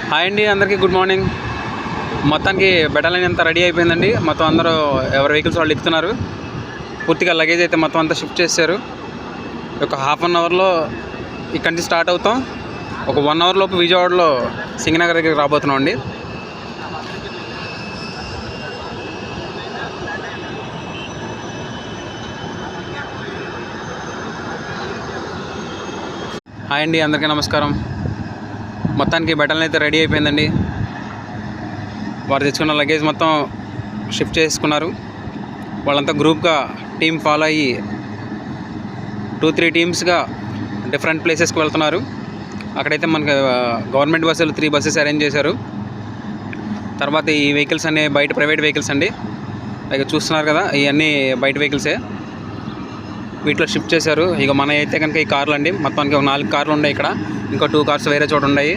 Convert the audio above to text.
Hi అండి, అందరికీ good morning. మొత్తానికి బెటాలియన్ అంతా రెడీ అయిపోయిందండి. మొత్తం అందరూ ఎవరి వెహికల్స్ వాళ్ళు ఎక్కుతున్నారు. పూర్తిగా లగేజ్ అయితే మొత్తం అంతా షిఫ్ట్ చేశారు. ఒక హాఫ్ అన్ అవర్లో ఇక్కడి నుంచి స్టార్ట్ అవుతాం. ఒక 1 అవర్ లోపు విజయవాడలో సింగనగర్ దగ్గరికి రాబోతున్నాం అండి. హాయ్ అండి, అందరికీ నమస్కారం. మొత్తానికి బెటాలియన్ అయితే రెడీ అయిపోయిందండి. వారు తెచ్చుకున్న లగేజ్ మొత్తం షిఫ్ట్ చేసుకున్నారు. వాళ్ళంతా గ్రూప్గా టీం ఫాలో అయ్యి 2-3 టీమ్స్గా డిఫరెంట్ ప్లేసెస్కి వెళ్తున్నారు. అక్కడైతే మనకి గవర్నమెంట్ బస్సులు 3 బస్సెస్ అరేంజ్ చేశారు. తర్వాత ఈ వెహికల్స్ అన్నీ బయట ప్రైవేట్ వెహికల్స్ అండి. ఇక చూస్తున్నారు కదా, ఇవన్నీ బయట వెహికల్సే. వీటిలో షిఫ్ట్ చేశారు. ఇక మన అయితే కనుక ఈ కార్లు అండి, మొత్తానికి ఒక 4 కార్లు ఉన్నాయి ఇక్కడ. ఇంకో 2 కార్స్ వేరే చోట ఉన్నాయి.